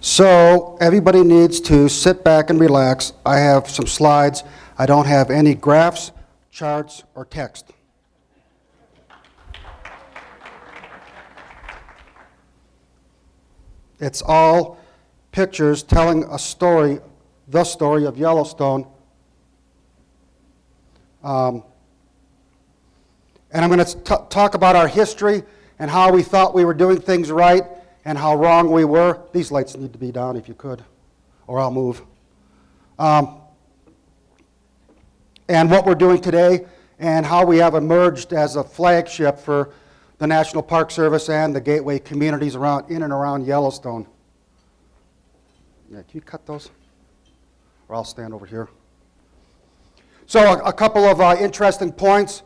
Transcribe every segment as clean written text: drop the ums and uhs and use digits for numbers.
So everybody needs to sit back and relax. I have some slides. I don't have any graphs, charts, or text. It's all pictures telling a story, the story of Yellowstone. And I'm going to talk about our history and how we thought we were doing things right and how wrong we were. These lights need to be down if you could, or I'll move. And what we're doing today and how we have emerged as a flagship for the National Park Service and the gateway communities in and around Yellowstone. Yeah, can you cut those? Or I'll stand over here. So a couple of interesting points.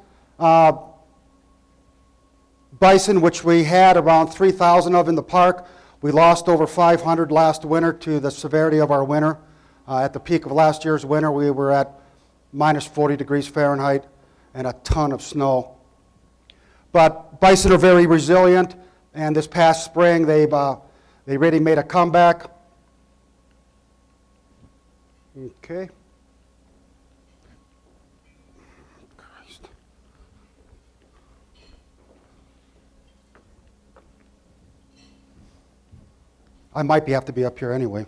Bison, which we had around 3,000 of in the park. We lost over 500 last winter to the severity of our winter. At the peak of last year's winter, we were at minus 40 degrees Fahrenheit and a ton of snow. But bison are very resilient, and this past spring they really made a comeback. Okay. Christ. I might have to be up here anyway.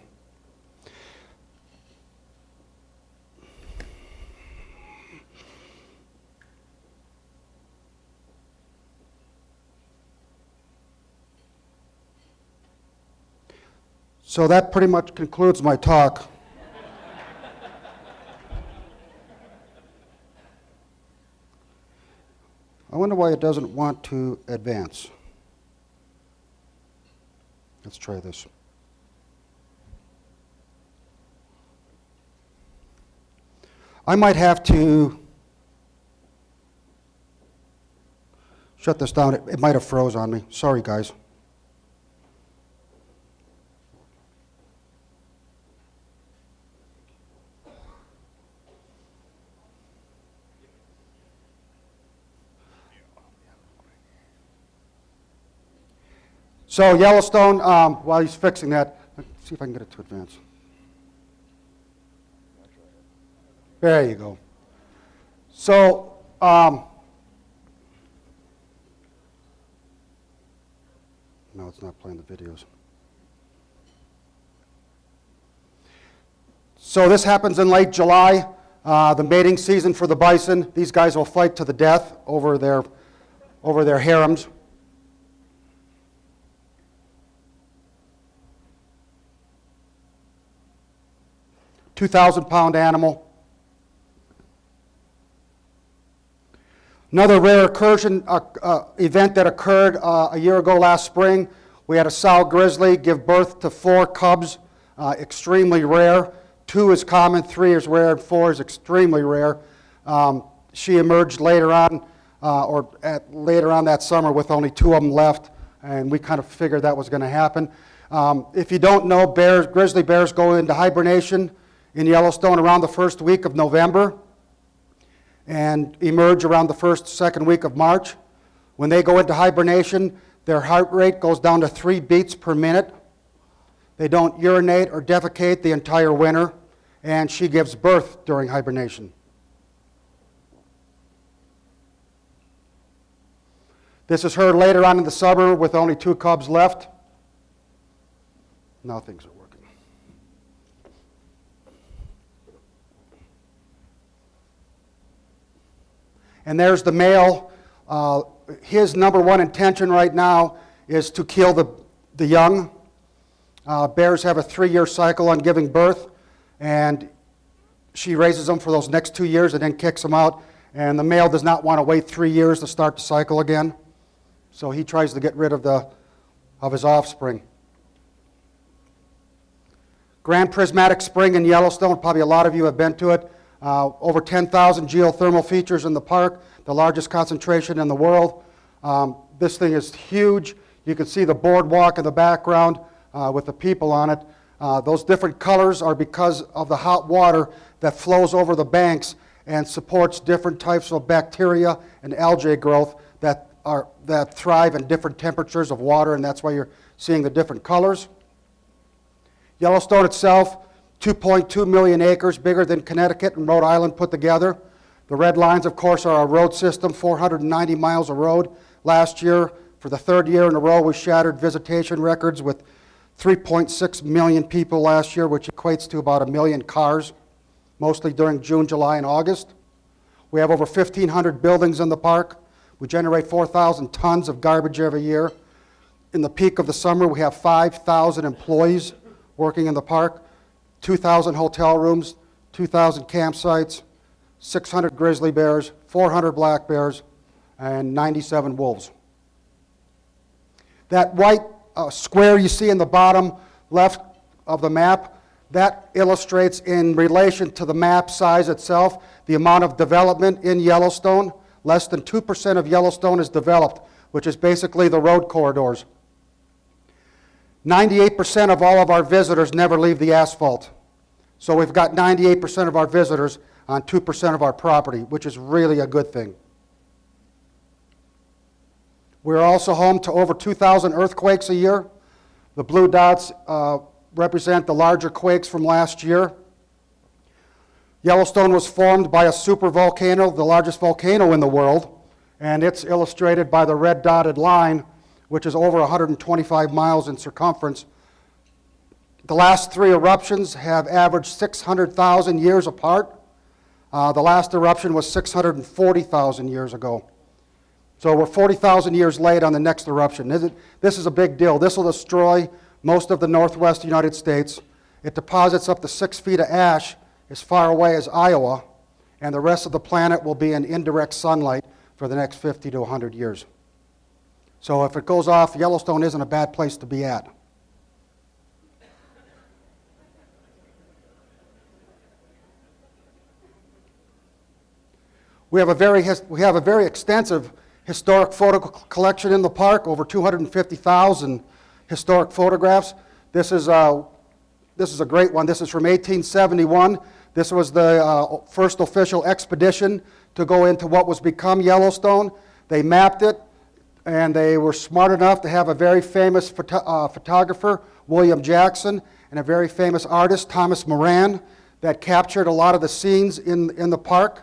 So that pretty much concludes my talk. I wonder why it doesn't want to advance. Let's try this. I might have to shut this down. It might have froze on me. Sorry, guys. So Yellowstone, while he's fixing that, let's see if I can get it to advance. There you go. So, no, it's not playing the videos. So this happens in late July, the mating season for the bison. These guys will fight to the death over their harems. 2,000-pound animal. Another rare incursion event that occurred a year ago last spring, we had a sow grizzly give birth to 4 cubs, extremely rare. 2 is common, 3 is rare, and 4 is extremely rare. She emerged later on that summer with only 2 of them left, and we kind of figured that was going to happen. If you don't know, grizzly bears go into hibernation in Yellowstone around the first week of November and emerge around the second week of March. When they go into hibernation, their heart rate goes down to 3 beats per minute. They don't urinate or defecate the entire winter, and she gives birth during hibernation. This is her later on in the summer with only 2 cubs left. Now things are working. And there's the male. His number one intention right now is to kill the young. Bears have a 3-year cycle on giving birth, and she raises them for those next 2 years and then kicks them out. And the male does not want to wait 3 years to start the cycle again, so he tries to get rid of his offspring. Grand Prismatic Spring in Yellowstone, probably a lot of you have been to it. Over 10,000 geothermal features in the park, the largest concentration in the world. This thing is huge. You can see the boardwalk in the background with the people on it. Those different colors are because of the hot water that flows over the banks and supports different types of bacteria and algae growth that thrive in different temperatures of water, and that's why you're seeing the different colors. Yellowstone itself, 2.2 million acres, bigger than Connecticut and Rhode Island put together. The red lines, of course, are our road system, 490 miles of road. Last year, for the third year in a row, we shattered visitation records with 3.6 million people last year, which equates to about 1 million cars, mostly during June, July, and August. We have over 1,500 buildings in the park. We generate 4,000 tons of garbage every year. In the peak of the summer, we have 5,000 employees working in the park, 2,000 hotel rooms, 2,000 campsites, 600 grizzly bears, 400 black bears, and 97 wolves. That white square you see in the bottom left of the map, that illustrates in relation to the map size itself the amount of development in Yellowstone. Less than 2% of Yellowstone is developed, which is basically the road corridors. 98% of all of our visitors never leave the asphalt. So we've got 98% of our visitors on 2% of our property, which is really a good thing. We're also home to over 2,000 earthquakes a year. The blue dots represent the larger quakes from last year. Yellowstone was formed by a supervolcano, the largest volcano in the world, and it's illustrated by the red dotted line, which is over 125 miles in circumference. The last 3 eruptions have averaged 600,000 years apart. The last eruption was 640,000 years ago. So we're 40,000 years late on the next eruption. This is a big deal. This will destroy most of the northwest United States. It deposits up to 6 feet of ash as far away as Iowa, and the rest of the planet will be in indirect sunlight for the next 50 to 100 years. So if it goes off, Yellowstone isn't a bad place to be at. We have a very extensive historic photo collection in the park, over 250,000 historic photographs. This is a great one. This is from 1871. This was the first official expedition to go into what was become Yellowstone. They mapped it, and they were smart enough to have a very famous photographer, William Jackson, and a very famous artist, Thomas Moran, that captured a lot of the scenes in the park,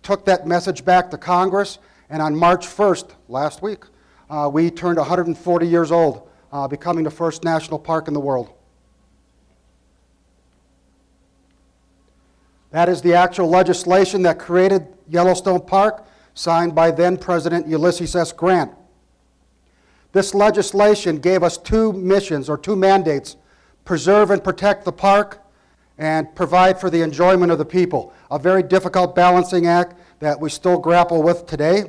took that message back to Congress, and on March 1st, last week, we turned 140 years old, becoming the first national park in the world. That is the actual legislation that created Yellowstone Park, signed by then President Ulysses S. Grant. This legislation gave us 2 missions, or 2 mandates: preserve and protect the park, and provide for the enjoyment of the people. A very difficult balancing act that we still grapple with today.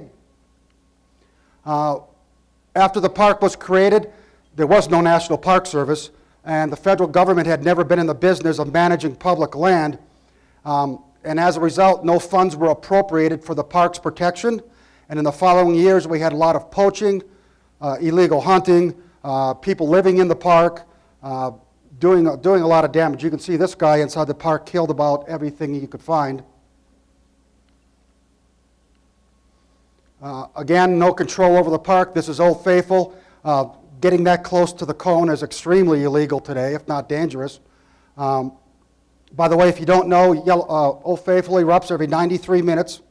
After the park was created, there was no National Park Service, and the federal government had never been in the business of managing public land. And as a result, no funds were appropriated for the park's protection. And in the following years, we had a lot of poaching, illegal hunting, people living in the park, doing a lot of damage. You can see this guy inside the park killed about everything he could find. Again, no control over the park. This is Old Faithful. Getting that close to the cone is extremely illegal today, if not dangerous. By the way, if you don't know, Old Faithful erupts every 93 minutes.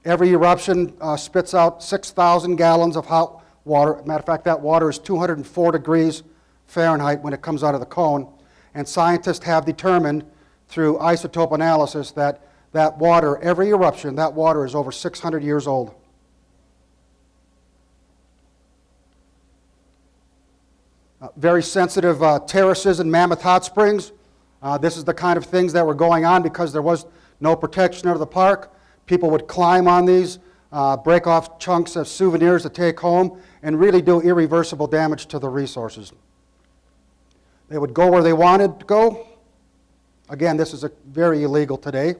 Every eruption spits out 6,000 gallons of hot water. Matter of fact, that water is 204 degrees Fahrenheit when it comes out of the cone. And scientists have determined through isotope analysis that that water, every eruption, that water is over 600 years old. Very sensitive terraces in Mammoth Hot Springs. This is the kind of things that were going on because there was no protection of the park. People would climb on these, break off chunks of souvenirs to take home, and really do irreversible damage to the resources. They would go where they wanted to go. Again, this is very illegal today.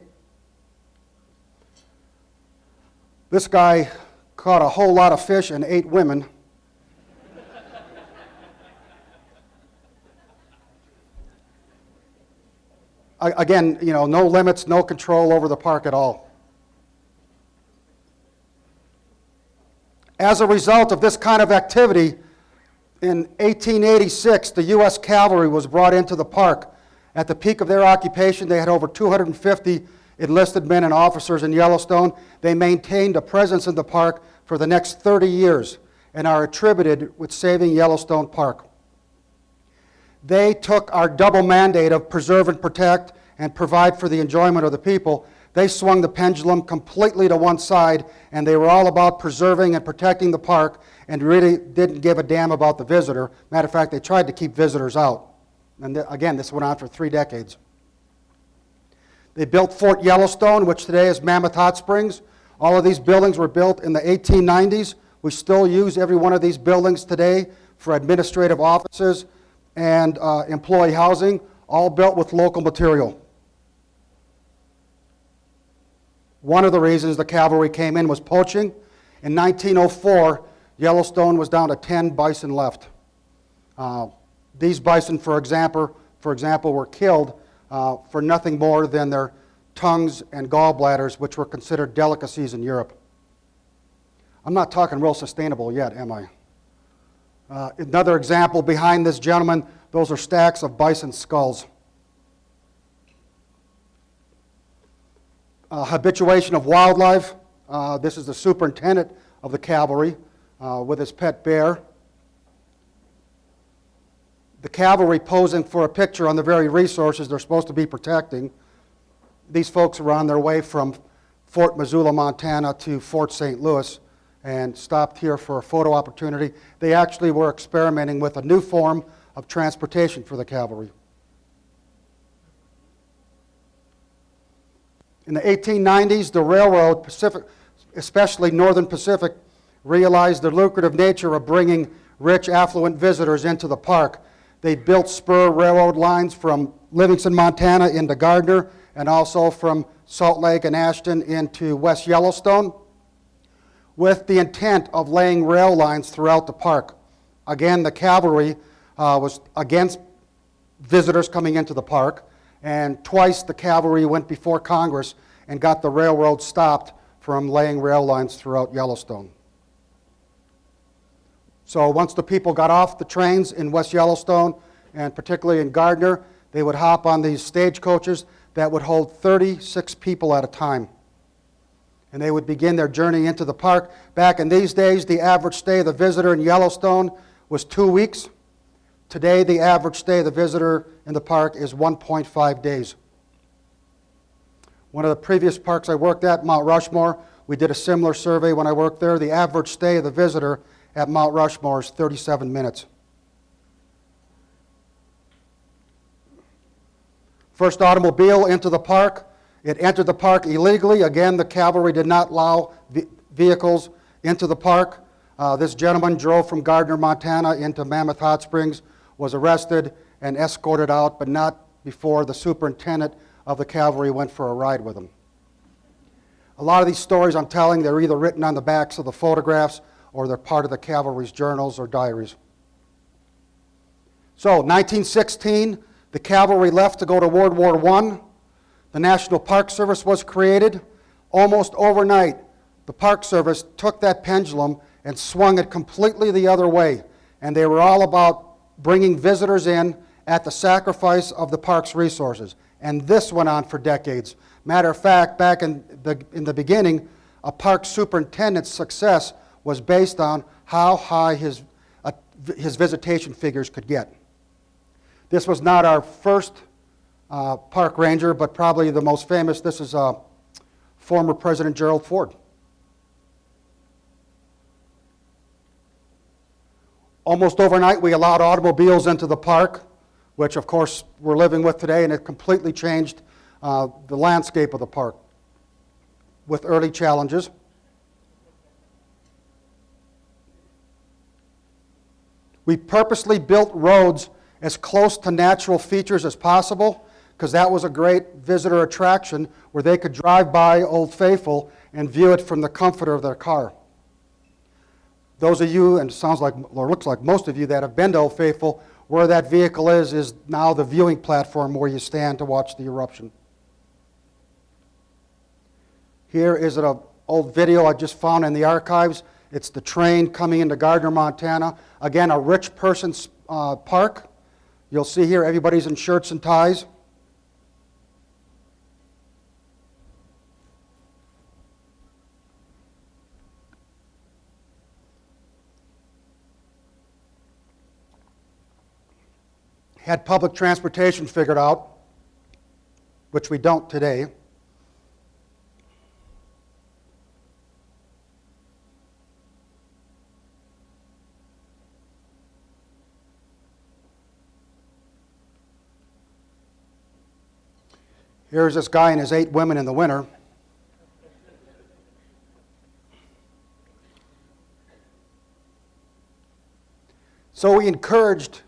This guy caught a whole lot of fish and 8 women. Again, no limits, no control over the park at all. As a result of this kind of activity, In 1886, the U.S. Cavalry was brought into the park. At the peak of their occupation, they had over 250 enlisted men and officers in Yellowstone. They maintained a presence in the park for the next 30 years and are attributed with saving Yellowstone Park. They took our double mandate of preserve and protect and provide for the enjoyment of the people. They swung the pendulum completely to one side, and they were all about preserving and protecting the park and really didn't give a damn about the visitor. Matter of fact, they tried to keep visitors out. And again, this went on for 3 decades. They built Fort Yellowstone, which today is Mammoth Hot Springs. All of these buildings were built in the 1890s. We still use every one of these buildings today for administrative offices and employee housing, all built with local material. One of the reasons the cavalry came in was poaching. In 1904, Yellowstone was down to 10 bison left. These bison, for example, were killed for nothing more than their tongues and gallbladders, which were considered delicacies in Europe. I'm not talking real sustainable yet, am I? Another example behind this gentleman, those are stacks of bison skulls. Habituation of wildlife. This is the superintendent of the cavalry with his pet bear. The cavalry posing for a picture on the very resources they're supposed to be protecting. These folks were on their way from Fort Missoula, Montana to Fort St. Louis and stopped here for a photo opportunity. They actually were experimenting with a new form of transportation for the cavalry. In the 1890s, the railroad, Pacific, especially Northern Pacific, realized the lucrative nature of bringing rich, affluent visitors into the park. They built spur railroad lines from Livingston, Montana into Gardner, and also from Salt Lake and Ashton into West Yellowstone, with the intent of laying rail lines throughout the park. Again, the cavalry was against visitors coming into the park, and twice the cavalry went before Congress and got the railroad stopped from laying rail lines throughout Yellowstone. So once the people got off the trains in West Yellowstone, and particularly in Gardner, they would hop on these stagecoaches that would hold 36 people at a time. And they would begin their journey into the park. Back in these days, the average stay of the visitor in Yellowstone was 2 weeks. Today, the average stay of the visitor in the park is 1.5 days. One of the previous parks I worked at, Mount Rushmore, we did a similar survey when I worked there. The average stay of the visitor at Mount Rushmore is 37 minutes. First automobile into the park. It entered the park illegally. Again, the cavalry did not allow vehicles into the park. This gentleman drove from Gardner, Montana into Mammoth Hot Springs, was arrested and escorted out, but not before the superintendent of the cavalry went for a ride with him. A lot of these stories I'm telling, they're either written on the backs of the photographs or they're part of the cavalry's journals or diaries. So, 1916, the cavalry left to go to World War I. The National Park Service was created. Almost overnight, the Park Service took that pendulum and swung it completely the other way. And they were all about bringing visitors in at the sacrifice of the park's resources. And this went on for decades. Matter of fact, back in the beginning, a park superintendent's success was based on how high his visitation figures could get. This was not our first park ranger, but probably the most famous. This is former President Gerald Ford. Almost overnight, we allowed automobiles into the park, which of course we're living with today, and it completely changed the landscape of the park with early challenges. We purposely built roads as close to natural features as possible, because that was a great visitor attraction where they could drive by Old Faithful and view it from the comfort of their car. Those of you, and it sounds like, or looks like most of you that have been to Old Faithful, where that vehicle is now the viewing platform where you stand to watch the eruption. Here is an old video I just found in the archives. It's the train coming into Gardner, Montana. Again, a rich person's park. You'll see here everybody's in shirts and ties. Had public transportation figured out, which we don't today. Here's this guy and his 8 women in the winter. So we encouraged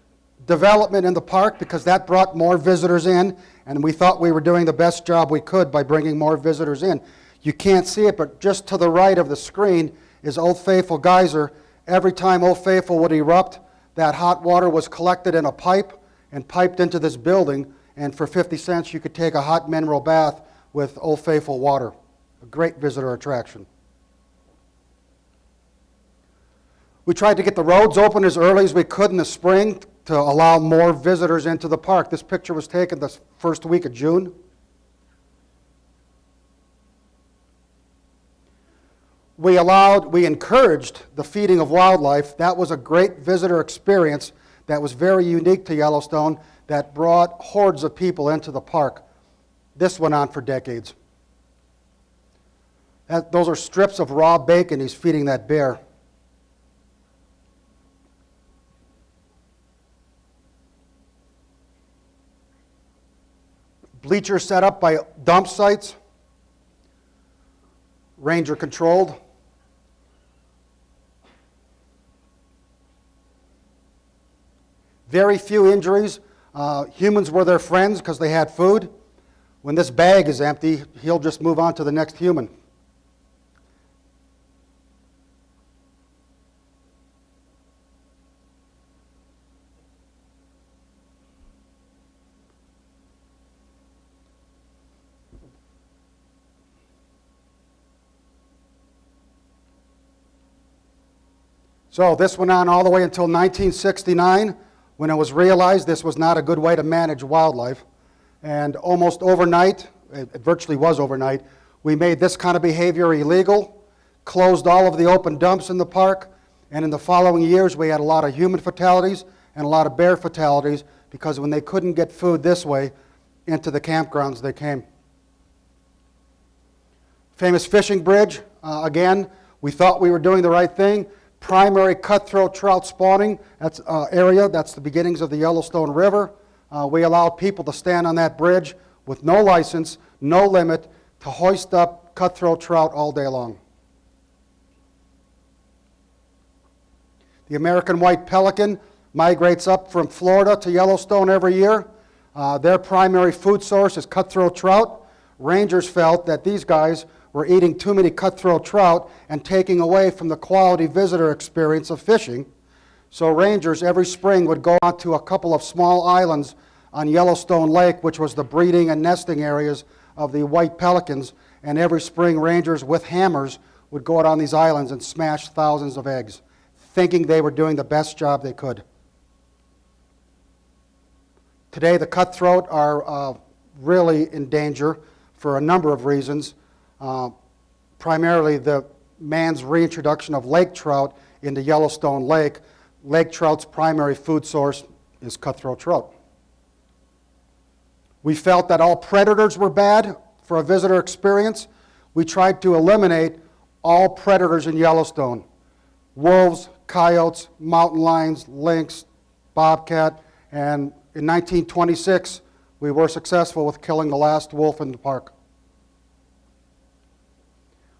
development in the park because that brought more visitors in, and we thought we were doing the best job we could by bringing more visitors in. You can't see it, but just to the right of the screen is Old Faithful Geyser. Every time Old Faithful would erupt, that hot water was collected in a pipe and piped into this building, and for 50 cents you could take a hot mineral bath with Old Faithful water. A great visitor attraction. We tried to get the roads open as early as we could in the spring to allow more visitors into the park. This picture was taken the first week of June. We encouraged the feeding of wildlife. That was a great visitor experience that was very unique to Yellowstone, that brought hordes of people into the park. This went on for decades. Those are strips of raw bacon he's feeding that bear. Bleachers set up by dump sites, ranger controlled. Very few injuries. Humans were their friends because they had food. When this bag is empty, he'll just move on to the next human. So this went on all the way until 1969, when it was realized this was not a good way to manage wildlife. And almost overnight, it virtually was overnight, we made this kind of behavior illegal, closed all of the open dumps in the park, and in the following years we had a lot of human fatalities and a lot of bear fatalities because when they couldn't get food this way, into the campgrounds they came. Famous fishing bridge, again, we thought we were doing the right thing. Primary cutthroat trout spawning, that's area, that's the beginnings of the Yellowstone River. We allowed people to stand on that bridge with no license, no limit, to hoist up cutthroat trout all day long. The American white pelican migrates up from Florida to Yellowstone every year. Their primary food source is cutthroat trout. Rangers felt that these guys were eating too many cutthroat trout and taking away from the quality visitor experience of fishing. So rangers every spring would go out to a couple of small islands on Yellowstone Lake, which was the breeding and nesting areas of the white pelicans, and every spring rangers with hammers would go out on these islands and smash thousands of eggs, thinking they were doing the best job they could. Today the cutthroat are really in danger for a number of reasons. Primarily the man's reintroduction of lake trout into Yellowstone Lake. Lake trout's primary food source is cutthroat trout. We felt that all predators were bad for a visitor experience. We tried to eliminate all predators in Yellowstone. Wolves, coyotes, mountain lions, lynx, bobcat, and in 1926 we were successful with killing the last wolf in the park.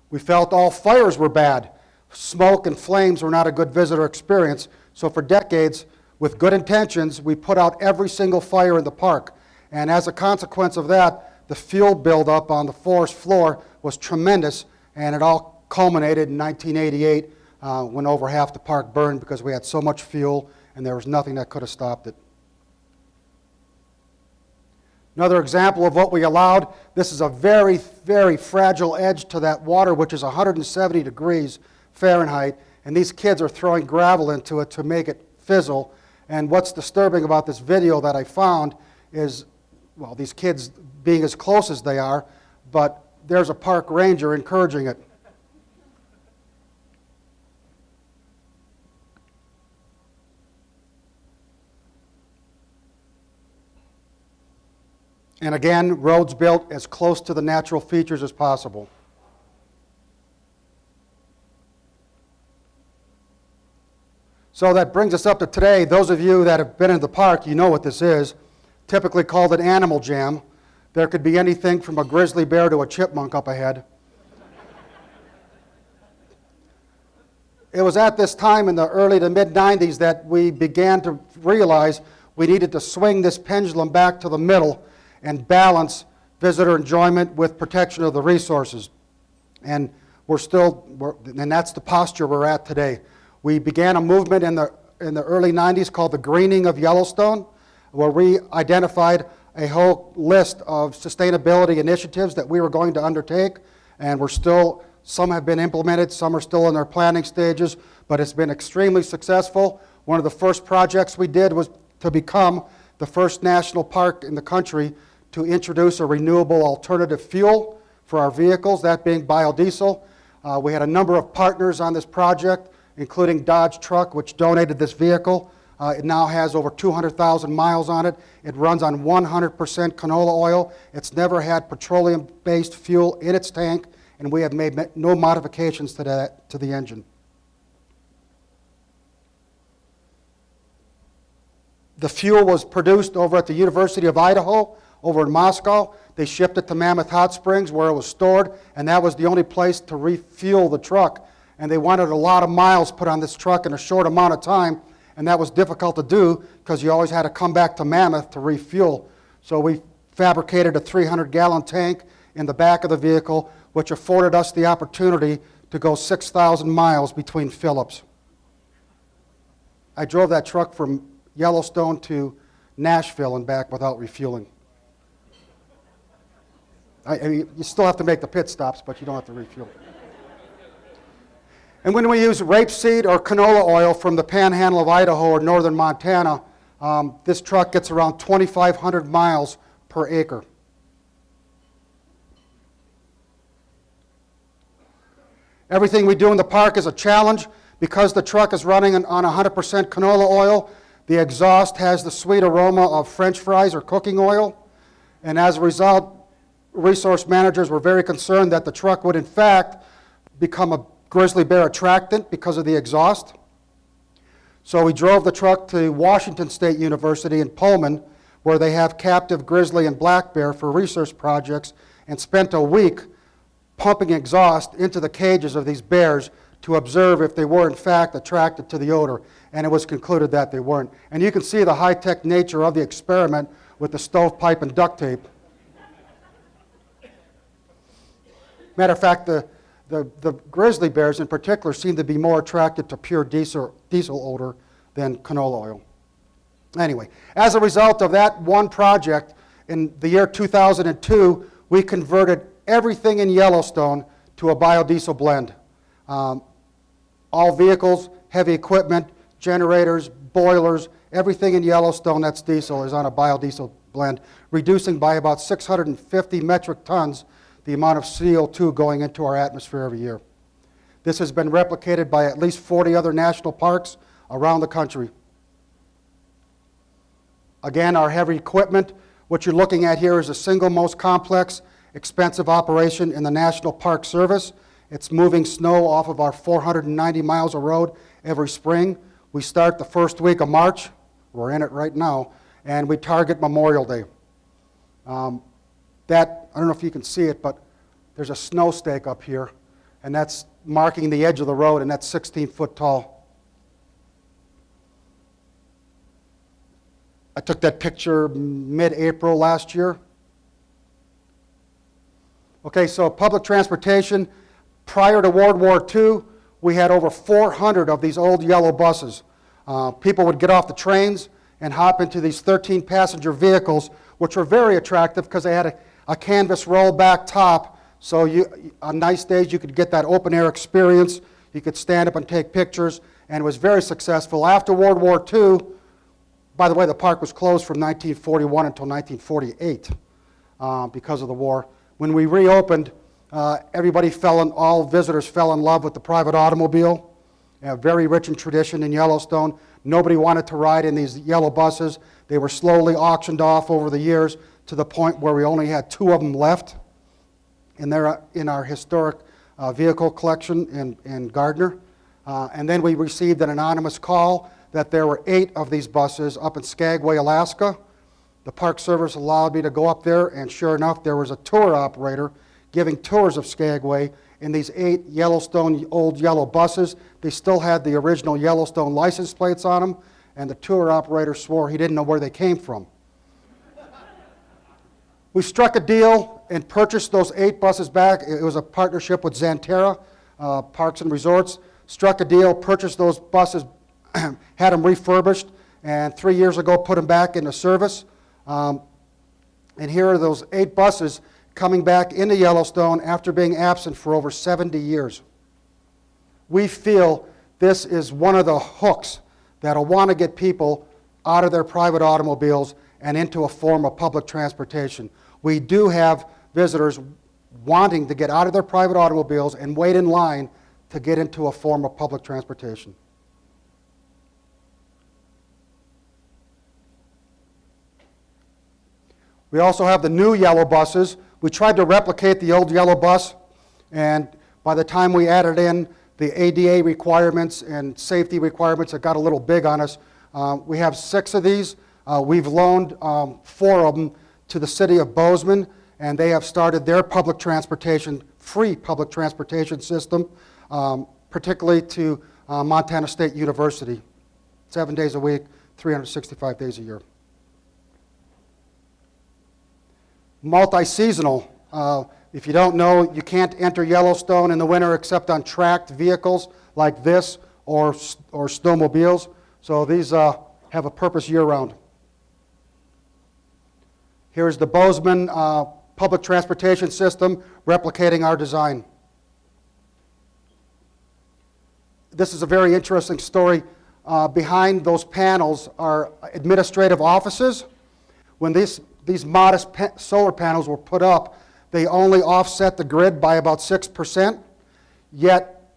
We felt all fires were bad. Smoke and flames were not a good visitor experience. So for decades, with good intentions, we put out every single fire in the park. And as a consequence of that, the fuel buildup on the forest floor was tremendous, and it all culminated in 1988 when over half the park burned because we had so much fuel and there was nothing that could have stopped it. Another example of what we allowed, this is a very, very fragile edge to that water, which is 170 degrees Fahrenheit, and these kids are throwing gravel into it to make it fizzle. And what's disturbing about this video that I found is, well, these kids being as close as they are, but there's a park ranger encouraging it. And again, roads built as close to the natural features as possible. So that brings us up to today. Those of you that have been in the park, you know what this is. Typically called an animal jam. There could be anything from a grizzly bear to a chipmunk up ahead. It was at this time in the early to mid-90s that we began to realize we needed to swing this pendulum back to the middle and balance visitor enjoyment with protection of the resources. And and that's the posture we're at today. We began a movement in the early 90s called the Greening of Yellowstone, where we identified a whole list of sustainability initiatives that we were going to undertake, and some have been implemented, some are still in their planning stages, but it's been extremely successful. One of the first projects we did was to become the first national park in the country to introduce a renewable alternative fuel for our vehicles, that being biodiesel. We had a number of partners on this project, including Dodge Truck, which donated this vehicle. It now has over 200,000 miles on it. It runs on 100% canola oil. It's never had petroleum-based fuel in its tank, and we have made no modifications to the engine. The fuel was produced over at the University of Idaho, over in Moscow. They shipped it to Mammoth Hot Springs where it was stored, and that was the only place to refuel the truck. And they wanted a lot of miles put on this truck in a short amount of time, and that was difficult to do because you always had to come back to Mammoth to refuel. So we fabricated a 300-gallon tank in the back of the vehicle, which afforded us the opportunity to go 6,000 miles between fill-ups. I drove that truck from Yellowstone to Nashville and back without refueling. I mean, you still have to make the pit stops, but you don't have to refuel. And when we use rapeseed or canola oil from the panhandle of Idaho or northern Montana, this truck gets around 2,500 miles per acre. Everything we do in the park is a challenge. Because the truck is running on 100% canola oil, the exhaust has the sweet aroma of French fries or cooking oil. And as a result, resource managers were very concerned that the truck would in fact become a grizzly bear attractant because of the exhaust. So we drove the truck to Washington State University in Pullman, where they have captive grizzly and black bear for research projects, and spent a week pumping exhaust into the cages of these bears to observe if they were in fact attracted to the odor, and it was concluded that they weren't. And you can see the high-tech nature of the experiment with the stovepipe and duct tape. Matter of fact, the grizzly bears in particular seem to be more attracted to pure diesel odor than canola oil. Anyway, as a result of that one project, in the year 2002, we converted everything in Yellowstone to a biodiesel blend. All vehicles, heavy equipment, generators, boilers, everything in Yellowstone that's diesel is on a biodiesel blend, reducing by about 650 metric tons the amount of CO2 going into our atmosphere every year. This has been replicated by at least 40 other national parks around the country. Again, our heavy equipment, what you're looking at here is the single most complex, expensive operation in the National Park Service. It's moving snow off of our 490 miles of road every spring. We start the first week of March. We're in it right now, and we target Memorial Day. I don't know if you can see it, but there's a snow stake up here, and that's marking the edge of the road, and that's 16 foot tall. I took that picture mid-April last year. Okay, so public transportation, prior to World War II, we had over 400 of these old yellow buses. People would get off the trains and hop into these 13-passenger vehicles, which were very attractive because they had a canvas rollback top, so on nice days you could get that open-air experience. You could stand up and take pictures, and it was very successful. After World War II, by the way, the park was closed from 1941 until 1948 because of the war. When we reopened, all visitors fell in love with the private automobile. Very rich in tradition in Yellowstone. Nobody wanted to ride in these yellow buses. They were slowly auctioned off over the years to the point where we only had 2 of them left. And they're in our historic vehicle collection in Gardner. And then we received an anonymous call that there were 8 of these buses up in Skagway, Alaska. The Park Service allowed me to go up there, and sure enough, there was a tour operator giving tours of Skagway in these 8 Yellowstone old yellow buses. They still had the original Yellowstone license plates on them, and the tour operator swore he didn't know where they came from. We struck a deal and purchased those 8 buses back. It was a partnership with Xanterra Parks and Resorts. Struck a deal, purchased those buses, had them refurbished, and 3 years ago put them back into service. And here are those 8 buses coming back into Yellowstone after being absent for over 70 years. We feel this is one of the hooks that'll want to get people out of their private automobiles and into a form of public transportation. We do have visitors wanting to get out of their private automobiles and wait in line to get into a form of public transportation. We also have the new yellow buses. We tried to replicate the old yellow bus, and by the time we added in the ADA requirements and safety requirements, it got a little big on us. We have 6 of these. We've loaned 4 of them to the city of Bozeman, and they have started their public transportation, free public transportation system, particularly to Montana State University, 7 days a week, 365 days a year. Multi-seasonal. If you don't know, you can't enter Yellowstone in the winter except on tracked vehicles like this or snowmobiles. So these have a purpose year-round. Here's the Bozeman public transportation system replicating our design. This is a very interesting story. Behind those panels are administrative offices. When these modest solar panels were put up, they only offset the grid by about 6%, yet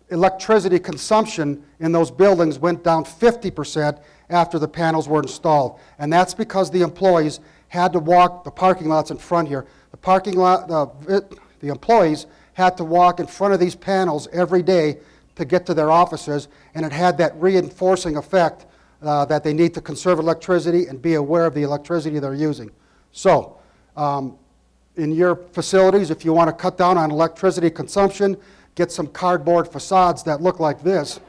electricity consumption in those buildings went down 50% after the panels were installed. And that's because the employees had to walk the parking lots in front here. The employees had to walk in front of these panels every day to get to their offices, and it had that reinforcing effect that they need to conserve electricity and be aware of the electricity they're using. So, in your facilities, if you want to cut down on electricity consumption, get some cardboard facades that look like this.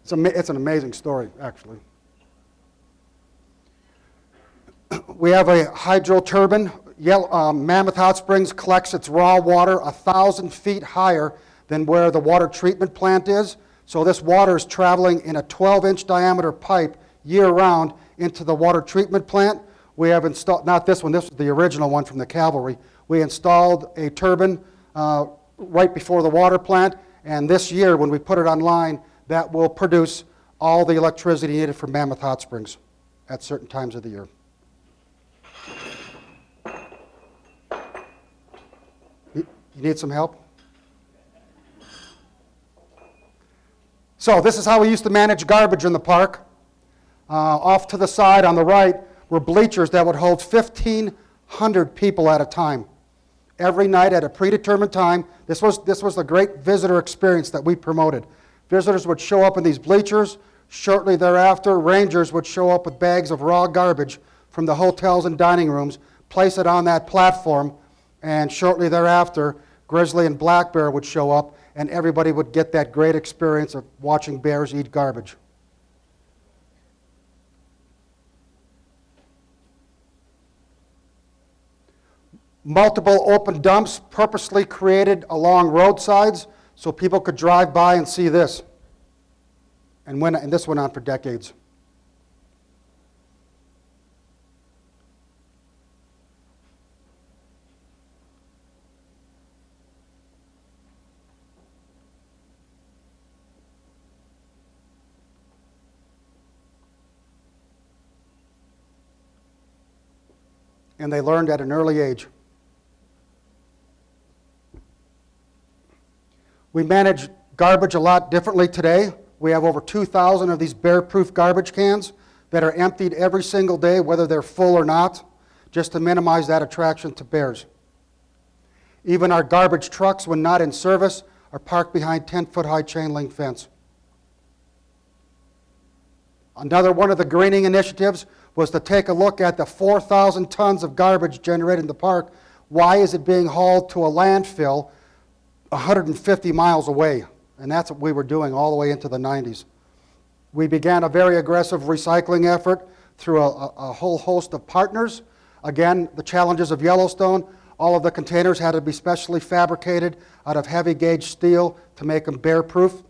It's an amazing story, actually. We have a hydro turbine. Mammoth Hot Springs collects its raw water 1,000 feet higher than where the water treatment plant is. So this water is traveling in a 12-inch diameter pipe year-round into the water treatment plant. We have installed, not this one, this was the original one from the cavalry. We installed a turbine right before the water plant, and this year when we put it online, that will produce all the electricity needed for Mammoth Hot Springs at certain times of the year. You need some help? So this is how we used to manage garbage in the park. Off to the side on the right were bleachers that would hold 1,500 people at a time. Every night at a predetermined time. This was the great visitor experience that we promoted. Visitors would show up in these bleachers. Shortly thereafter, rangers would show up with bags of raw garbage from the hotels and dining rooms, place it on that platform, and shortly thereafter, grizzly and black bear would show up, and everybody would get that great experience of watching bears eat garbage. Multiple open dumps purposely created along roadsides so people could drive by and see this. And this went on for decades. and they learned at an early age. We manage garbage a lot differently today. We have over 2,000 of these bear-proof garbage cans that are emptied every single day, whether they're full or not, just to minimize that attraction to bears. Even our garbage trucks, when not in service, are parked behind 10-foot-high chain link fence. Another one of the greening initiatives was to take a look at the 4,000 tons of garbage generated in the park. Why is it being hauled to a landfill 150 miles away? And that's what we were doing all the way into the 90s. We began a very aggressive recycling effort through a whole host of partners. Again, the challenges of Yellowstone, all of the containers had to be specially fabricated out of heavy gauge steel to make them bear-proof.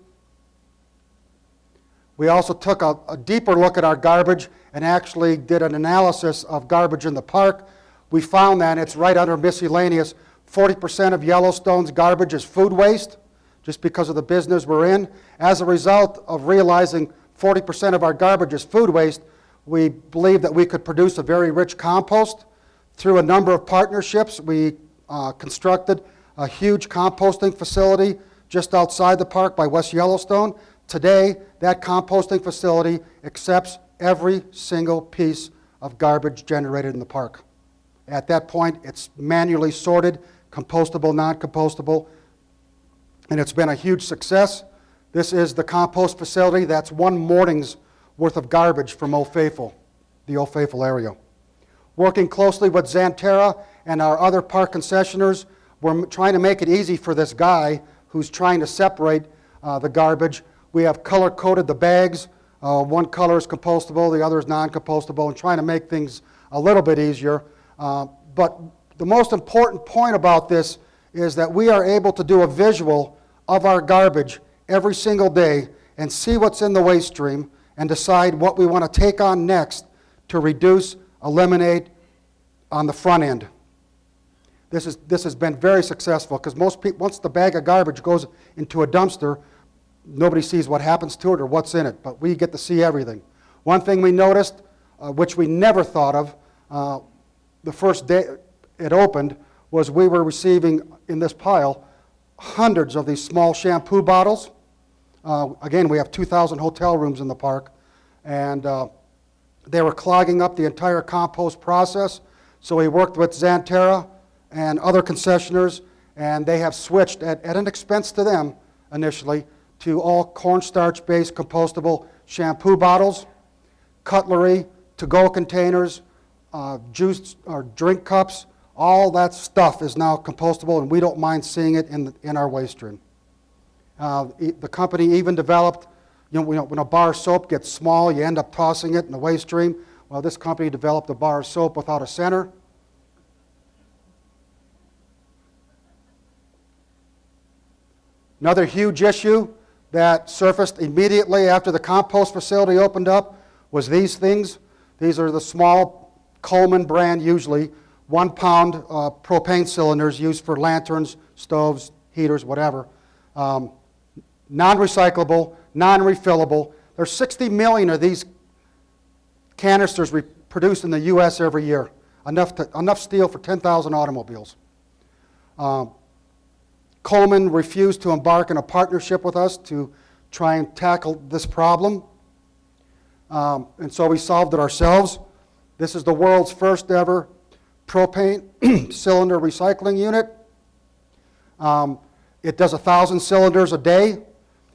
We also took a deeper look at our garbage and actually did an analysis of garbage in the park. We found that it's right under miscellaneous. 40% of Yellowstone's garbage is food waste, just because of the business we're in. As a result of realizing 40% of our garbage is food waste, we believe that we could produce a very rich compost. Through a number of partnerships, we constructed a huge composting facility just outside the park by West Yellowstone. Today, that composting facility accepts every single piece of garbage generated in the park. At that point, it's manually sorted, compostable, non-compostable, and it's been a huge success. This is the compost facility. That's one morning's worth of garbage from Old Faithful, the Old Faithful area. Working closely with Xanterra and our other park concessioners, we're trying to make it easy for this guy who's trying to separate the garbage. We have color-coded the bags. One color is compostable, the other is non-compostable, and trying to make things a little bit easier. But the most important point about this is that we are able to do a visual of our garbage every single day and see what's in the waste stream and decide what we want to take on next to reduce, eliminate on the front end. This has been very successful because most people, once the bag of garbage goes into a dumpster, nobody sees what happens to it or what's in it, but we get to see everything. One thing we noticed, which we never thought of, the first day it opened, was we were receiving in this pile hundreds of these small shampoo bottles. Again, we have 2,000 hotel rooms in the park, and they were clogging up the entire compost process. So we worked with Xanterra and other concessioners, and they have switched at an expense to them initially to all cornstarch-based compostable shampoo bottles, cutlery, to-go containers, juice or drink cups. All that stuff is now compostable, and we don't mind seeing it in our waste stream. The company even developed, when a bar of soap gets small, you end up tossing it in the waste stream. Well, this company developed a bar of soap without a center. Another huge issue that surfaced immediately after the compost facility opened up was these things. These are the small Coleman brand, usually 1 pound propane cylinders used for lanterns, stoves, heaters, whatever. Non-recyclable, non-refillable. There's 60 million of these canisters produced in the U.S. every year, enough steel for 10,000 automobiles. Coleman refused to embark in a partnership with us to try and tackle this problem, and so we solved it ourselves. This is the world's first ever propane cylinder recycling unit. It does 1,000 cylinders a day.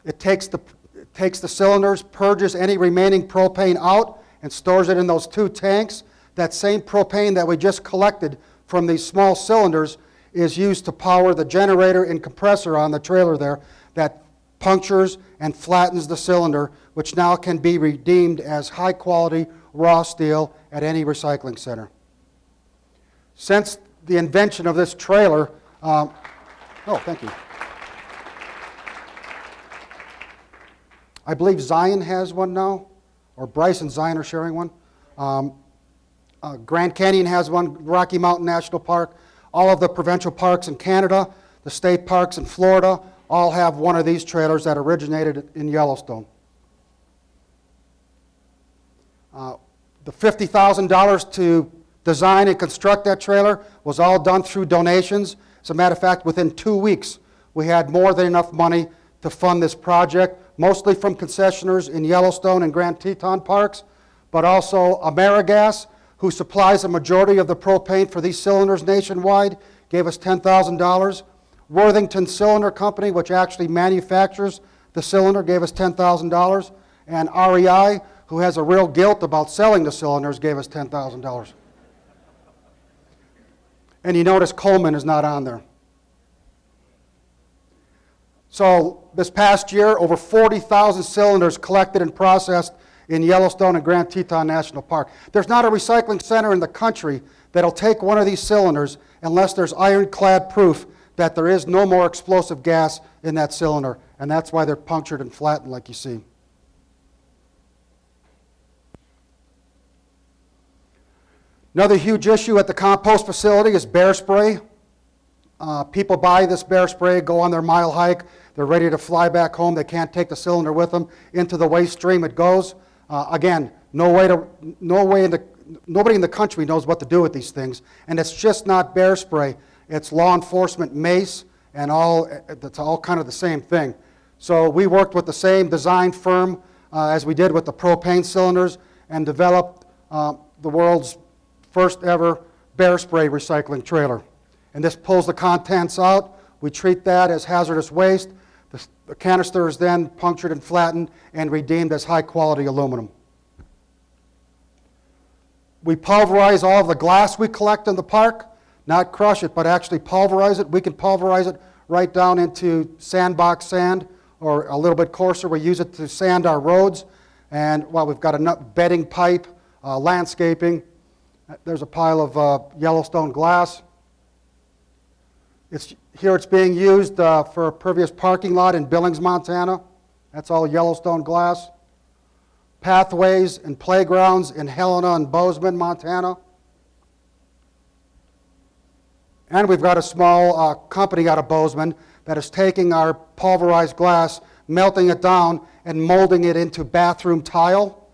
It takes the cylinders, purges any remaining propane out, and stores it in those 2 tanks. That same propane that we just collected from these small cylinders is used to power the generator and compressor on the trailer there that punctures and flattens the cylinder, which now can be redeemed as high-quality raw steel at any recycling center. Since the invention of this trailer, oh, thank you. I believe Zion has one now, or Bryce and Zion are sharing one. Grand Canyon has one, Rocky Mountain National Park. All of the provincial parks in Canada, the state parks in Florida, all have one of these trailers that originated in Yellowstone. The $50,000 to design and construct that trailer was all done through donations. As a matter of fact, within 2 weeks, we had more than enough money to fund this project, mostly from concessioners in Yellowstone and Grand Teton parks, but also AmeriGas, who supplies a majority of the propane for these cylinders nationwide, gave us $10,000. Worthington Cylinder Company, which actually manufactures the cylinder, gave us $10,000. And REI, who has a real guilt about selling the cylinders, gave us $10,000. And you notice Coleman is not on there. So this past year, over 40,000 cylinders collected and processed in Yellowstone and Grand Teton National Park. There's not a recycling center in the country that'll take one of these cylinders unless there's ironclad proof that there is no more explosive gas in that cylinder, and that's why they're punctured and flattened like you see. Another huge issue at the compost facility is bear spray. People buy this bear spray, go on their mile hike, they're ready to fly back home, they can't take the cylinder with them, into the waste stream it goes. Again, nobody in the country knows what to do with these things, and it's just not bear spray. It's law enforcement mace, and it's all kind of the same thing. So we worked with the same design firm as we did with the propane cylinders and developed the world's first ever bear spray recycling trailer. And this pulls the contents out. We treat that as hazardous waste. The canister is then punctured and flattened and redeemed as high quality aluminum. We pulverize all of the glass we collect in the park, not crush it, but actually pulverize it. We can pulverize it right down into sandbox sand, or a little bit coarser. We use it to sand our roads. And while we've got a bedding pipe, landscaping, there's a pile of Yellowstone glass. Here it's being used for a previous parking lot in Billings, Montana. That's all Yellowstone glass. Pathways and playgrounds in Helena and Bozeman, Montana. And we've got a small company out of Bozeman that is taking our pulverized glass, melting it down, and molding it into bathroom tile.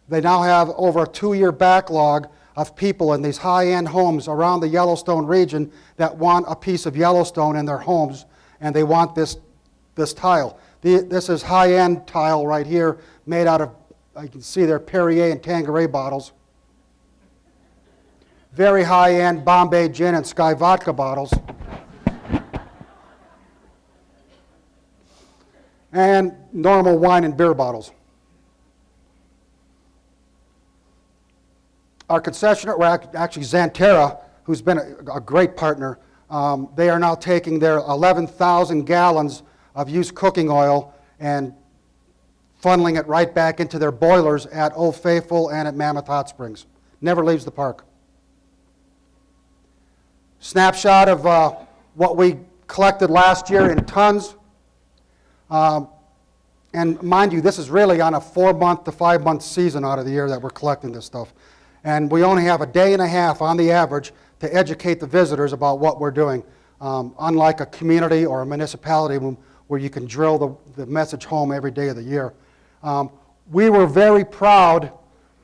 They now have over a 2-year backlog of people in these high-end homes around the Yellowstone region that want a piece of Yellowstone in their homes, and they want this tile. This is high-end tile right here, made out of, you can see there, Perrier and Tanqueray bottles. Very high-end Bombay gin and Sky vodka bottles. And normal wine and beer bottles. Our concessionaire, well, actually Xanterra, who's been a great partner, they are now taking their 11,000 gallons of used cooking oil and funneling it right back into their boilers at Old Faithful and at Mammoth Hot Springs. Never leaves the park. Snapshot of what we collected last year in tons. And mind you, this is really on a 4-month to 5-month season out of the year that we're collecting this stuff. And we only have a day and a half on the average to educate the visitors about what we're doing, unlike a community or a municipality where you can drill the message home every day of the year. We were very proud,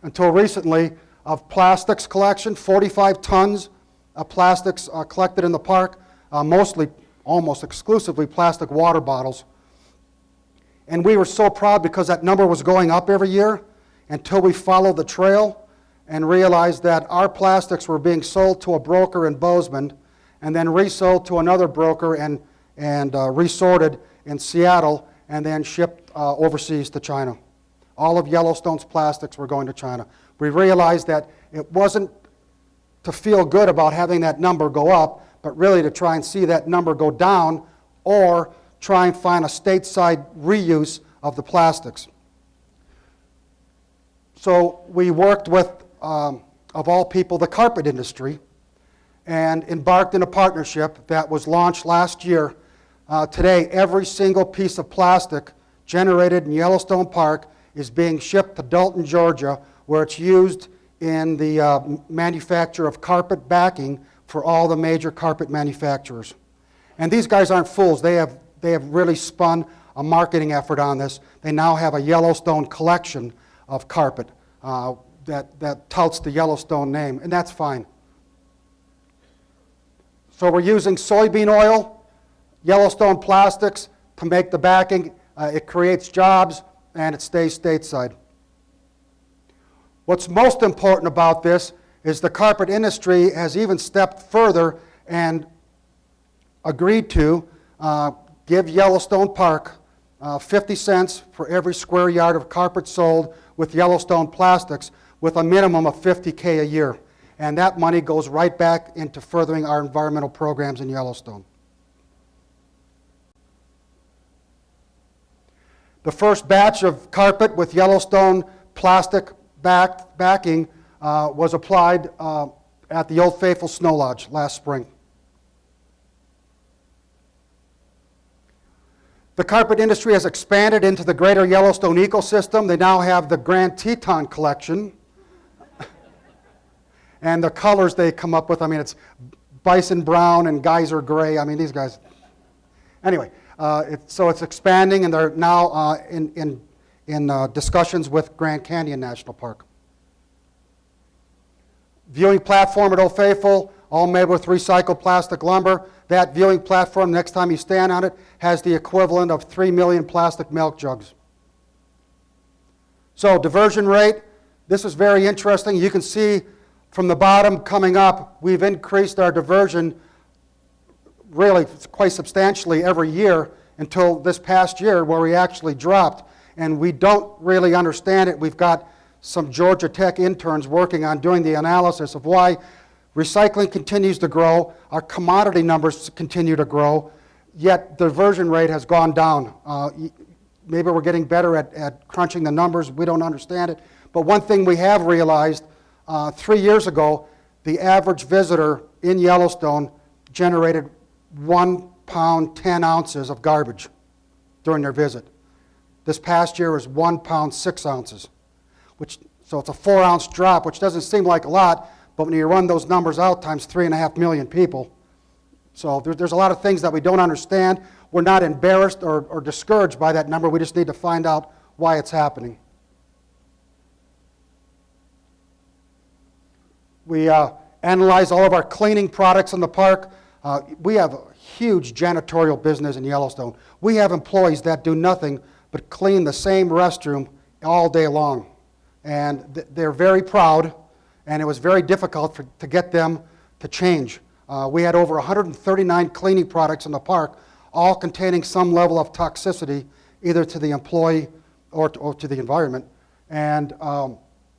until recently, of plastics collection, 45 tons of plastics collected in the park, mostly, almost exclusively plastic water bottles. And we were so proud because that number was going up every year until we followed the trail and realized that our plastics were being sold to a broker in Bozeman and then resold to another broker and resorted in Seattle and then shipped overseas to China. All of Yellowstone's plastics were going to China. We realized that it wasn't to feel good about having that number go up, but really to try and see that number go down or try and find a stateside reuse of the plastics. So we worked with, of all people, the carpet industry and embarked in a partnership that was launched last year. Today, every single piece of plastic generated in Yellowstone Park is being shipped to Dalton, Georgia, where it's used in the manufacture of carpet backing for all the major carpet manufacturers. And these guys aren't fools. They have really spun a marketing effort on this. They now have a Yellowstone collection of carpet. that touts the Yellowstone name, and that's fine. So we're using soybean oil, Yellowstone plastics to make the backing. It creates jobs, and it stays stateside. What's most important about this is the carpet industry has even stepped further and agreed to give Yellowstone Park 50 cents for every square yard of carpet sold with Yellowstone plastics, with a minimum of $50K a year. And that money goes right back into furthering our environmental programs in Yellowstone. The first batch of carpet with Yellowstone plastic backing was applied at the Old Faithful Snow Lodge last spring. The carpet industry has expanded into the greater Yellowstone ecosystem. They now have the Grand Teton collection. And the colors they come up with, I mean, it's bison brown and geyser gray. I mean, these guys. Anyway, so it's expanding, and they're now in discussions with Grand Canyon National Park. Viewing platform at Old Faithful, all made with recycled plastic lumber. That viewing platform, next time you stand on it, has the equivalent of 3 million plastic milk jugs. So diversion rate, this is very interesting. You can see from the bottom coming up, we've increased our diversion really quite substantially every year until this past year where we actually dropped. And we don't really understand it. We've got some Georgia Tech interns working on doing the analysis of why recycling continues to grow, our commodity numbers continue to grow, yet diversion rate has gone down. Maybe we're getting better at crunching the numbers. We don't understand it. But one thing we have realized, 3 years ago, the average visitor in Yellowstone generated 1 pound 10 ounces of garbage during their visit. This past year was 1 pound 6 ounces, so it's a 4-ounce drop, which doesn't seem like a lot, but when you run those numbers out times 3.5 million people, so there's a lot of things that we don't understand. We're not embarrassed or discouraged by that number. We just need to find out why it's happening. We analyze all of our cleaning products in the park. We have a huge janitorial business in Yellowstone. We have employees that do nothing but clean the same restroom all day long. And they're very proud, and it was very difficult to get them to change. We had over 139 cleaning products in the park, all containing some level of toxicity, either to the employee or to the environment. And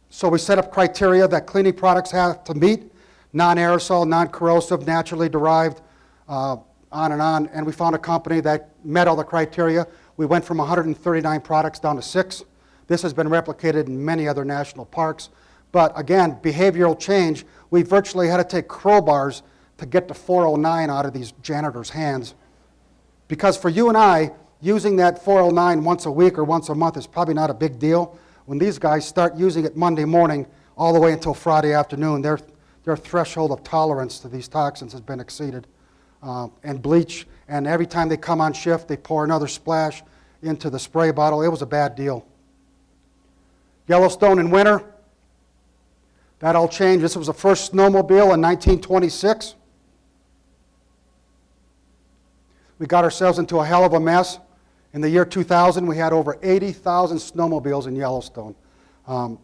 so we set up criteria that cleaning products have to meet: non-aerosol, non-corrosive, naturally derived, on and on. And we found a company that met all the criteria. We went from 139 products down to 6. This has been replicated in many other national parks. But again, behavioral change, we virtually had to take crowbars to get the 409 out of these janitors' hands. Because for you and I, using that 409 once a week or once a month is probably not a big deal. When these guys start using it Monday morning all the way until Friday afternoon, their threshold of tolerance to these toxins has been exceeded. And bleach, and every time they come on shift, they pour another splash into the spray bottle. It was a bad deal. Yellowstone in winter, that all changed. This was the first snowmobile in 1926. We got ourselves into a hell of a mess. In the year 2000, we had over 80,000 snowmobiles in Yellowstone. And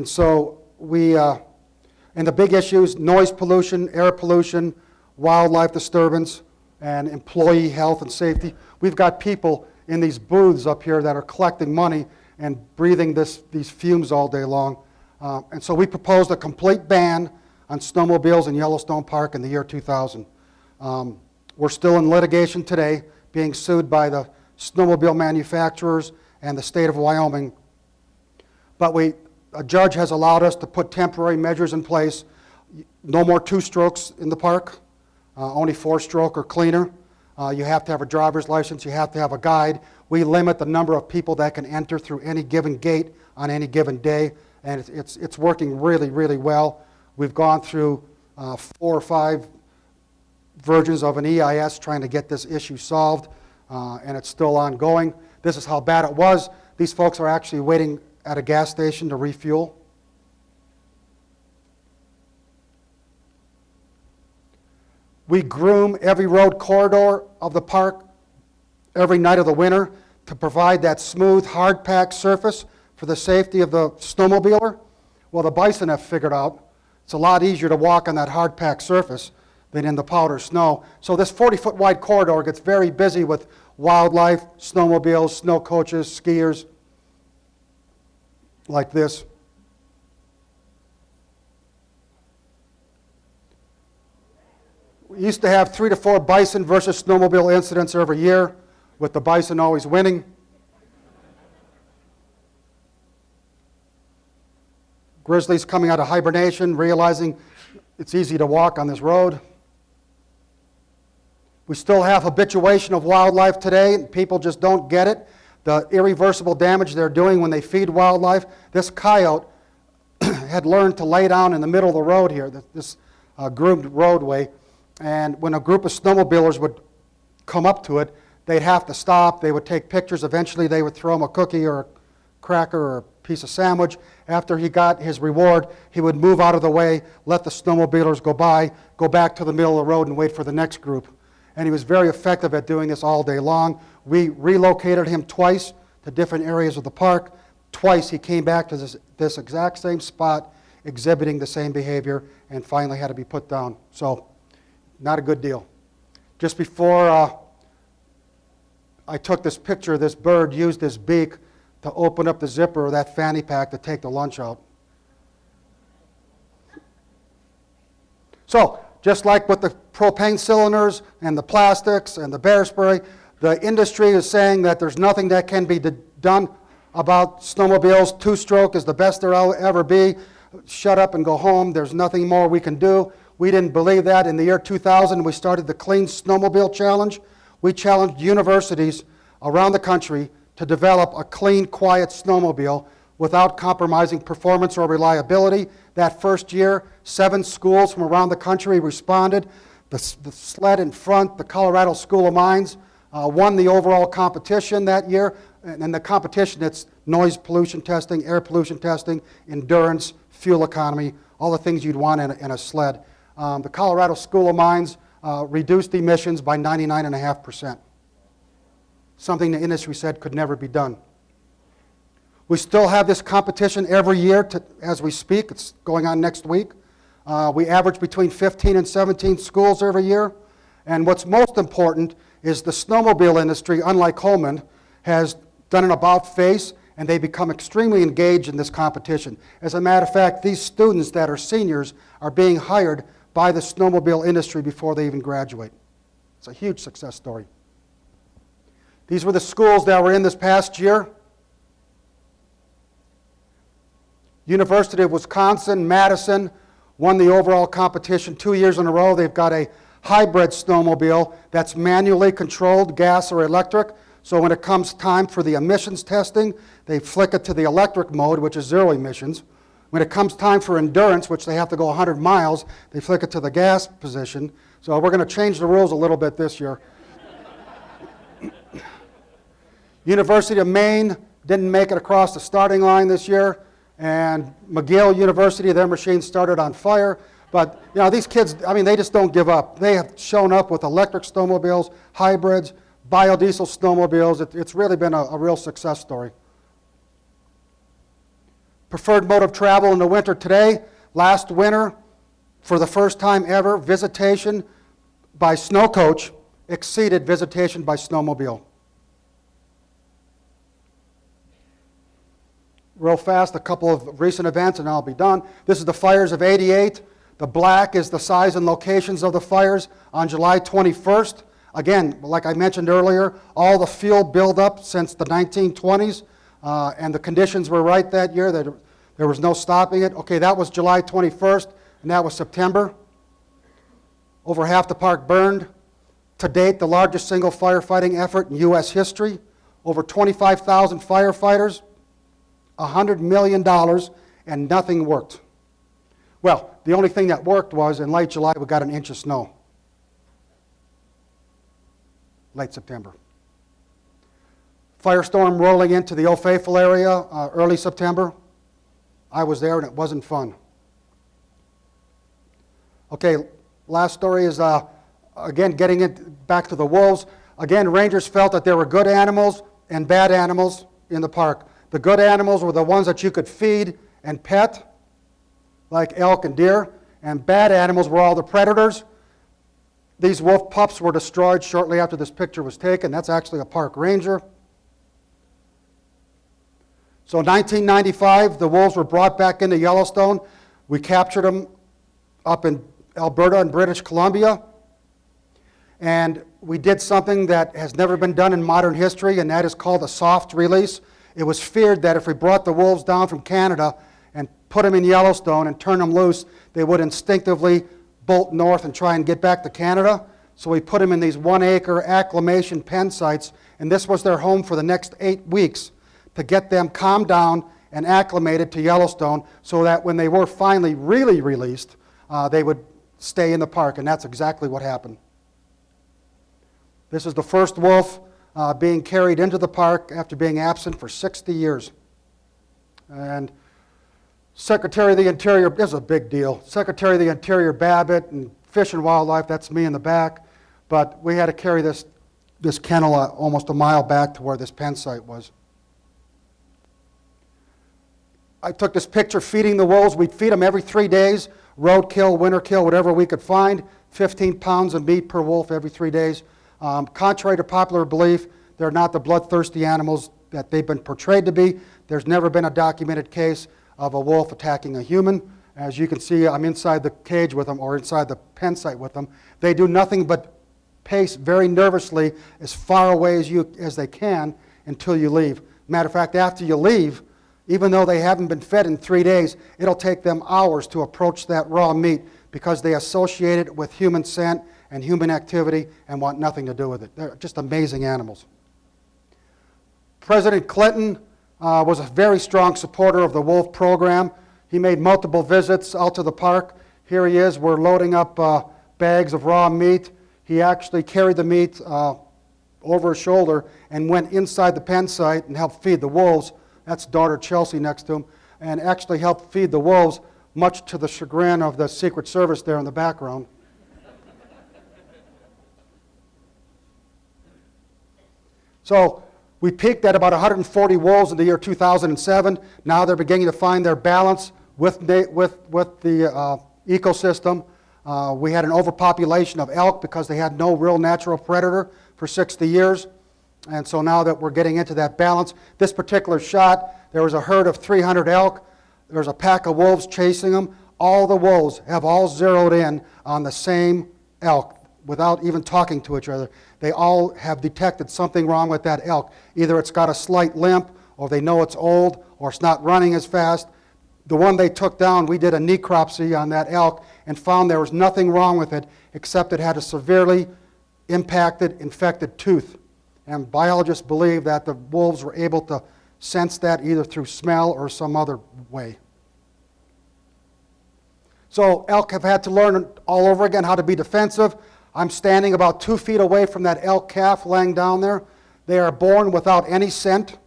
so and the big issues: noise pollution, air pollution, wildlife disturbance, and employee health and safety. We've got people in these booths up here that are collecting money and breathing these fumes all day long. And so we proposed a complete ban on snowmobiles in Yellowstone Park in the year 2000. We're still in litigation today, being sued by the snowmobile manufacturers and the state of Wyoming. But a judge has allowed us to put temporary measures in place. No more 2-strokes in the park, only 4-stroke or cleaner. You have to have a driver's license, you have to have a guide. We limit the number of people that can enter through any given gate on any given day, and it's working really, really well. We've gone through 4 or 5 versions of an EIS trying to get this issue solved, and it's still ongoing. This is how bad it was. These folks are actually waiting at a gas station to refuel. We groom every road corridor of the park every night of the winter to provide that smooth, hard-packed surface for the safety of the snowmobiler. Well, the bison have figured out it's a lot easier to walk on that hard-packed surface than in the powder snow. So this 40-foot wide corridor gets very busy with wildlife, snowmobiles, snow coaches, skiers, like this. We used to have 3 to 4 bison versus snowmobile incidents every year, with the bison always winning. Grizzlies coming out of hibernation, realizing it's easy to walk on this road. We still have habituation of wildlife today, and people just don't get it. The irreversible damage they're doing when they feed wildlife. This coyote had learned to lay down in the middle of the road here, this groomed roadway, and when a group of snowmobilers would come up to it, they'd have to stop, they would take pictures, eventually they would throw him a cookie or a cracker or a piece of sandwich. After he got his reward, he would move out of the way, let the snowmobilers go by, go back to the middle of the road and wait for the next group. And he was very effective at doing this all day long. We relocated him twice to different areas of the park. Twice he came back to this exact same spot, exhibiting the same behavior, and finally had to be put down. So, not a good deal. Just before I took this picture, this bird used his beak to open up the zipper of that fanny pack to take the lunch out. So, just like with the propane cylinders and the plastics and the bear spray, the industry is saying that there's nothing that can be done about snowmobiles. Two-stroke is the best there'll ever be. Shut up and go home. There's nothing more we can do. We didn't believe that. In the year 2000, we started the Clean Snowmobile Challenge. We challenged universities around the country to develop a clean, quiet snowmobile without compromising performance or reliability. That first year, 7 schools from around the country responded. The sled in front, the Colorado School of Mines, won the overall competition that year. And the competition, it's noise pollution testing, air pollution testing, endurance, fuel economy, all the things you'd want in a sled. The Colorado School of Mines reduced emissions by 99.5%. Something the industry said could never be done. We still have this competition every year as we speak. It's going on next week. We average between 15 and 17 schools every year. And what's most important is the snowmobile industry, unlike Holman, has done an about-face, and they become extremely engaged in this competition. As a matter of fact, these students that are seniors are being hired by the snowmobile industry before they even graduate. It's a huge success story. These were the schools that were in this past year. University of Wisconsin, Madison, won the overall competition 2 years in a row. They've got a hybrid snowmobile that's manually controlled, gas or electric. So when it comes time for the emissions testing, they flick it to the electric mode, which is 0 emissions. When it comes time for endurance, which they have to go 100 miles, they flick it to the gas position. So we're going to change the rules a little bit this year. University of Maine didn't make it across the starting line this year. And McGill University, their machines started on fire. But, you know, these kids, I mean, they just don't give up. They have shown up with electric snowmobiles, hybrids, biodiesel snowmobiles. It's really been a real success story. Preferred mode of travel in the winter today. Last winter, for the first time ever, visitation by snow coach exceeded visitation by snowmobile. Real fast, a couple of recent events and I'll be done. This is the fires of '88. The black is the size and locations of the fires on July 21st. Again, like I mentioned earlier, all the fuel buildup since the 1920s, and the conditions were right that year. There was no stopping it. Okay, that was July 21st, and that was September. Over half the park burned. To date, the largest single firefighting effort in U.S. history. Over 25,000 firefighters, $100 million, and nothing worked. Well, the only thing that worked was in late July we got an inch of snow. Late September. Firestorm rolling into the Old Faithful area early September. I was there and it wasn't fun. Okay, last story is, again, getting it back to the wolves. Again, rangers felt that there were good animals and bad animals in the park. The good animals were the ones that you could feed and pet, like elk and deer, and bad animals were all the predators. These wolf pups were destroyed shortly after this picture was taken. That's actually a park ranger. So in 1995, the wolves were brought back into Yellowstone. We captured them up in Alberta and British Columbia. And we did something that has never been done in modern history, and that is called a soft release. It was feared that if we brought the wolves down from Canada and put them in Yellowstone and turned them loose, they would instinctively bolt north and try and get back to Canada. So we put them in these 1-acre acclimation pen sites, and this was their home for the next 8 weeks to get them calmed down and acclimated to Yellowstone so that when they were finally really released, they would stay in the park, and that's exactly what happened. This is the first wolf being carried into the park after being absent for 60 years. And Secretary of the Interior, this is a big deal. Secretary of the Interior Babbitt and Fish and Wildlife, that's me in the back, but we had to carry this kennel almost a mile back to where this pen site was. I took this picture feeding the wolves. We'd feed them every 3 days, roadkill, winter kill, whatever we could find, 15 pounds of meat per wolf every 3 days. Contrary to popular belief, they're not the bloodthirsty animals that they've been portrayed to be. There's never been a documented case of a wolf attacking a human. As you can see, I'm inside the cage with them or inside the pen site with them. They do nothing but pace very nervously as far away as they can until you leave. Matter of fact, after you leave, even though they haven't been fed in 3 days, it'll take them hours to approach that raw meat because they associate it with human scent and human activity and want nothing to do with it. They're just amazing animals. President Clinton was a very strong supporter of the wolf program. He made multiple visits out to the park. Here he is. We're loading up bags of raw meat. He actually carried the meat over his shoulder and went inside the pen site and helped feed the wolves. That's daughter Chelsea next to him, and actually helped feed the wolves, much to the chagrin of the Secret Service there in the background. So we peaked at about 140 wolves in the year 2007. Now they're beginning to find their balance with the ecosystem. We had an overpopulation of elk because they had no real natural predator for 60 years. And so now that we're getting into that balance, this particular shot, there was a herd of 300 elk. There was a pack of wolves chasing them. All the wolves have all zeroed in on the same elk without even talking to each other. They all have detected something wrong with that elk. Either it's got a slight limp, or they know it's old, or it's not running as fast. The one they took down, we did a necropsy on that elk and found there was nothing wrong with it except it had a severely impacted, infected tooth. And biologists believe that the wolves were able to sense that either through smell or some other way. So elk have had to learn all over again how to be defensive. I'm standing about 2 feet away from that elk calf laying down there. They are born without any scent,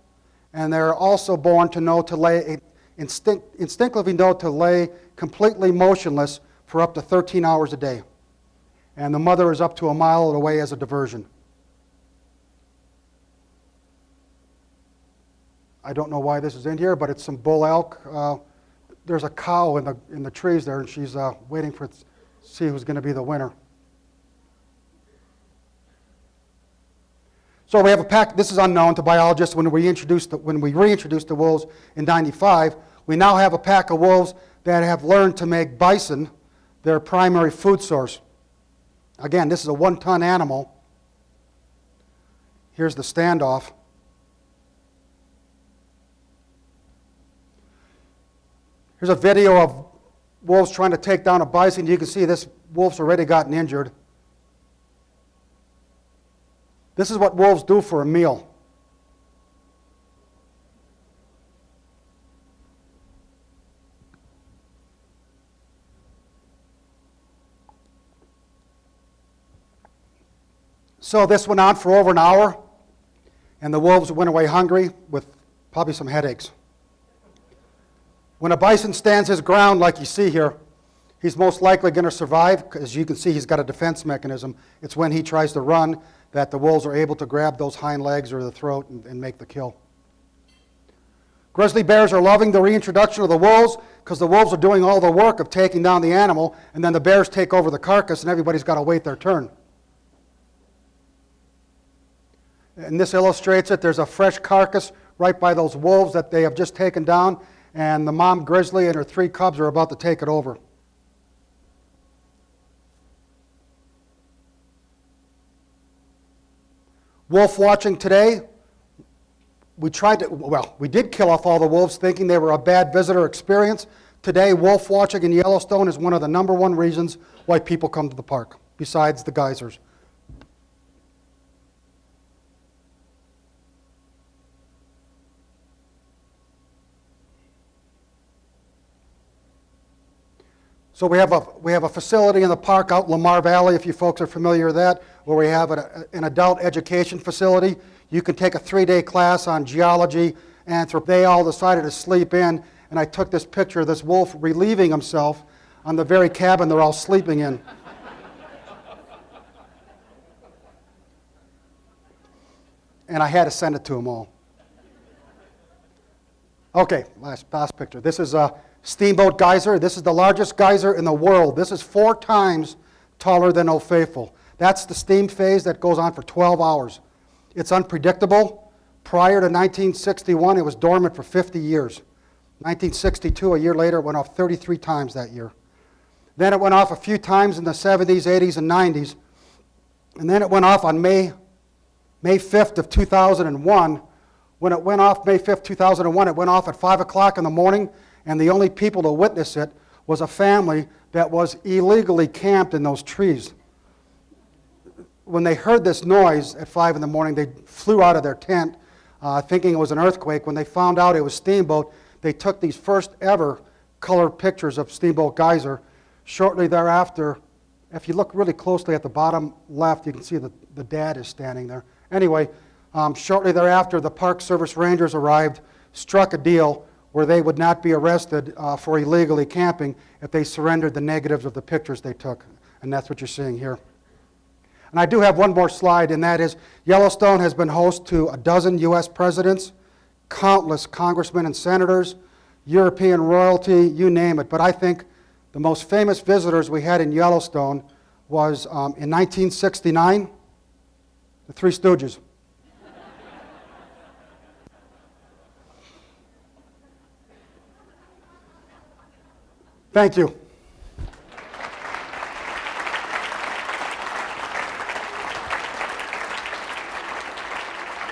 and they're also born to know to lay, instinctively know to lay completely motionless for up to 13 hours a day. And the mother is up to a mile away as a diversion. I don't know why this is in here, but it's some bull elk. There's a cow in the trees there, and she's waiting to see who's going to be the winner. So we have a pack. This is unknown to biologists. When we reintroduced the wolves in '95, we now have a pack of wolves that have learned to make bison their primary food source. Again, this is a 1-ton animal. Here's the standoff. Here's a video of wolves trying to take down a bison. You can see this wolf's already gotten injured. This is what wolves do for a meal. So this went on for over an hour. and the wolves went away hungry with probably some headaches. When a bison stands his ground like you see here, he's most likely going to survive. As you can see, he's got a defense mechanism. It's when he tries to run that the wolves are able to grab those hind legs or the throat and make the kill. Grizzly bears are loving the reintroduction of the wolves because the wolves are doing all the work of taking down the animal, and then the bears take over the carcass and everybody's got to wait their turn. And this illustrates it. There's a fresh carcass right by those wolves that they have just taken down, and the mom grizzly and her 3 cubs are about to take it over. Wolf watching today. We did kill off all the wolves thinking they were a bad visitor experience. Today, wolf watching in Yellowstone is one of the #1 reasons why people come to the park, besides the geysers. So we have a facility in the park out in Lamar Valley, if you folks are familiar with that, where we have an adult education facility. You can take a 3-day class on geology, anthropology. They all decided to sleep in, and I took this picture of this wolf relieving himself on the very cabin they're all sleeping in. And I had to send it to them all. Okay, last picture. This is a Steamboat Geyser. This is the largest geyser in the world. This is 4 times taller than Old Faithful. That's the steam phase that goes on for 12 hours. It's unpredictable. Prior to 1961, it was dormant for 50 years. 1962, a year later, it went off 33 times that year. Then it went off a few times in the 70s, 80s, and 90s. And then it went off on May 5th of 2001. When it went off May 5th, 2001, it went off at 5 o'clock in the morning, and the only people to witness it was a family that was illegally camped in those trees. When they heard this noise at 5 in the morning, they flew out of their tent thinking it was an earthquake. When they found out it was Steamboat, they took these first ever color pictures of Steamboat Geyser. Shortly thereafter, if you look really closely at the bottom left, you can see that the dad is standing there. Anyway, shortly thereafter, the Park Service Rangers arrived, struck a deal where they would not be arrested for illegally camping if they surrendered the negatives of the pictures they took. And that's what you're seeing here. And I do have one more slide, and that is Yellowstone has been host to a dozen U.S. presidents, countless congressmen and senators, European royalty, you name it. But I think the most famous visitors we had in Yellowstone was in 1969, the Three Stooges. Thank you.